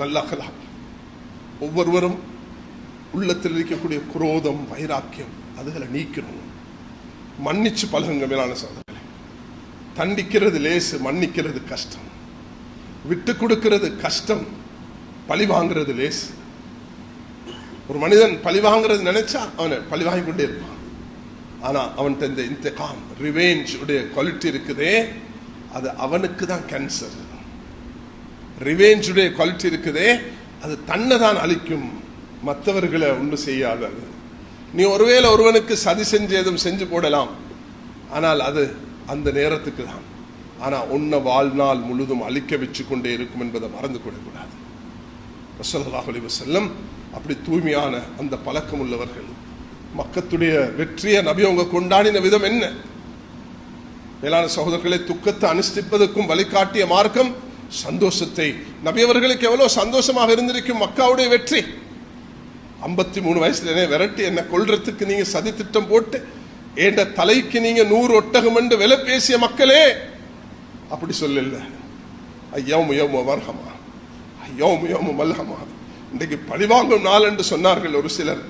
நல்ல அகலாக். ஒவ்வொருவரும் உள்ளத்தில் இருக்கக்கூடிய குரோதம், வைராக்கியம் அதுகளை நீக்கணும். மன்னிச்சு பழகுங்க மேலான சகோதரர்களே. தண்டிக்கிறது லேசு, மன்னிக்கிறது கஷ்டம். விட்டு கொடுக்கிறது கஷ்டம், பழி வாங்குறது லேசு. ஒரு மனிதன் பழி வாங்குறது நினைச்சா அவனை பழி வாங்கி கொண்டே இருப்பான். ஆனா அவன்கிட்ட இந்த இன்தகாம், ரிவெஞ்ச் உடைய குவாலிட்டி இருக்குதே, அது அவனுக்கு தான் கேன்சர். ரிவெஞ்ச் உடைய குவாலிட்டி இருக்குதே, அது தன்னை தான் அழிக்கும், மற்றவர்களை ஒன்று செய்யாதது. நீ ஒருவேளை ஒருவனுக்கு சதி செஞ்சு எதுவும் செஞ்சு போடலாம், ஆனால் அது அந்த நேரத்துக்கு தான். ஆனா உன்னை வாழ்நாள் முழுதும் அழிக்க வச்சு கொண்டே இருக்கும் என்பதை மறந்து கொள்ளக்கூடாது. ஸல்லல்லாஹு அலைஹி வஸல்லம் அப்படி தூய்மையான அந்த பழக்கம் உள்ளவர்கள். மக்கத்துடைய வெற்றியை நபி அவங்க கொண்டாடின விதம் என்ன? மேலான சகோதரர்களை, துக்கத்தை அனுஷ்டிப்பதற்கும் வழிகாட்டிய மார்க்கம் சந்தோஷத்தை. நபி அவர்களுக்கு எவ்வளவு சந்தோஷமாக இருந்திருக்கும் மக்காவுடைய வெற்றி. 53 வயசுல விரட்டி என்ன கொல்றதுக்கு நீங்க சதி திட்டம் போட்டு ஏண்ட தலைக்கு நீங்க 100 ஒட்டகம் என்று விலை பேசிய மக்களே அப்படி சொல்லல. ஐயோமு வர்ஹமா, ஐயோமு மல்ஹமா. இன்றைக்கு பழிவாங்கும் நாள் என்று சொன்னார்கள் ஒரு சிலர்,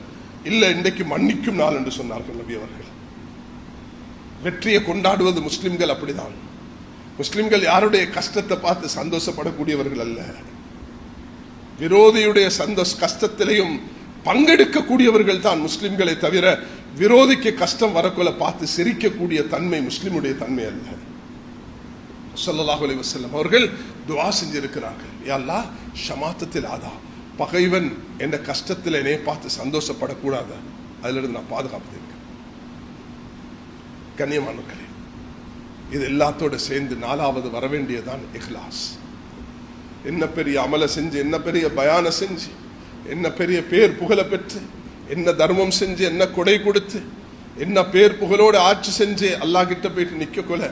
இல்ல இன்றைக்கு மன்னிக்கும் நாள் என்று சொன்னார்கள் நபி அவர்கள். வெற்றியை கொண்டாடுவது முஸ்லிம்கள் அப்படிதான். முஸ்லிம்கள் யாருடைய கஷ்டத்தை பார்த்து சந்தோஷப்படக்கூடியவர்கள் அல்ல. விரோதியுடைய கஷ்டத்திலையும் பங்கெடுக்கக்கூடியவர்கள் தான் முஸ்லிம்களை தவிர, விரோதிக்கு கஷ்டம் வரக்குள்ள பார்த்து சிரிக்கக்கூடிய தன்மை முஸ்லிமுடைய தன்மை அல்ல. ஸல்லல்லாஹு அலைஹி வஸல்லம் அவர்கள் துஆ செஞ்சிருக்கிறார்கள், யா அல்லாஹ் ஷமாத்தத்தில் ஆதா, பகைவன் என்ற கஷ்டத்தில் என்னை பார்த்து சந்தோஷப்படக்கூடாது, அதிலிருந்து நான் பாதுகாப்பு இருக்கேன். கண்ணியமானவர்களே, இது எல்லாத்தோட சேர்ந்து 4வது வரவேண்டியதான் இஹ்லாஸ். என்ன பெரிய அமல செஞ்சு, என்ன பெரிய பயான செஞ்சு, என்ன பெரிய பேர் புகழ பெற்று, என்ன தர்மம் செஞ்சு, என்ன கொடை கொடுத்து, என்ன பேர் புகழோட ஆட்சி செஞ்சு அல்லாஹ் கிட்ட போயிட்டு நிக்க கொள்ள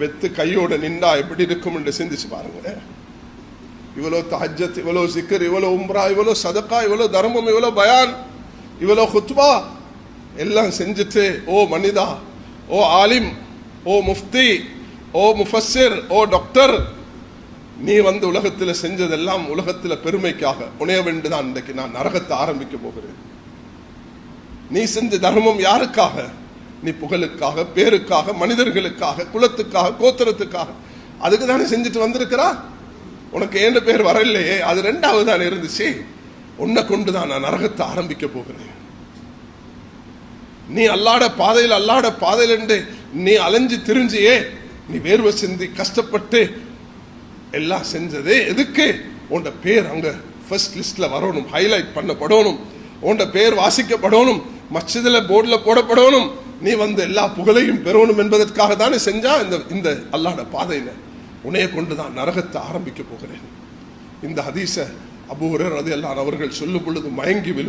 வெத்து கையோட நின்றா எப்படி இருக்கும் என்று சிந்திச்சு பாருங்க. இவ்வளோ தஹஜ்ஜத், இவ்வளோ சிக்கர், இவ்வளோ உம்ரா, இவ்வளோ சதக்கா, இவ்வளோ தர்மம், இவ்வளோ பயான், இவ்வளோ குத்பா எல்லாம் செஞ்சுட்டு, ஓ மனிதா, ஓ ஆலிம், ஓ முஃப்தி, ஓ முஃபஸ்ஸிர், ஓ டாக்டர், நீ வந்து உலகத்தில் செஞ்சதெல்லாம் உலகத்தில் பெருமைக்காக உணைய வேண்டுதான். இன்றைக்கு நான் நரகத்தை ஆரம்பிக்க போகிறேன். நீ செஞ்ச தர்மம் யாருக்காக? நீ புகழுக்காக, பேருக்காக, மனிதர்களுக்காக, குலத்துக்காக, கோத்திரத்துக்காக, அதுக்கு தானே செஞ்சுட்டு வந்திருக்கிறா. உனக்கு ஏன் பேர் வரலையே, அது 2வது தான் இருந்துச்சு. உன்னை கொண்டுதான் நான் நரகத்தை ஆரம்பிக்க போகிறேன். நீ அல்லாட பாதையில் என்று நீ அலைஞ்சு திரிஞ்சியே, நீ வேர்வை சிந்தி கஷ்டப்பட்டு எல்லாம் செஞ்சதே எதுக்கு? உன்ட பேர் அங்க ஃபர்ஸ்ட் லிஸ்ட்ல வரணும், ஹைலைட் பண்ணப்படணும், உன்ட பேர் வாசிக்கப்படணும், மஸ்ஜிதுல போர்டில் போடப்படணும், நீ வந்து எல்லா புகழையும் பெறணும் என்பதற்காக தானே செஞ்சா. இந்த அல்லாஹ்வுடைய பாதையில உன்னைய கொண்டுதான் நரகத்தை ஆரம்பிக்க போகிறேன். இந்த ஹதீஸை அபூ ஹுரைரா ரலியல்லாஹு அன்ஹு அவர்கள் சொல்லும் பொழுது மயங்கி விழு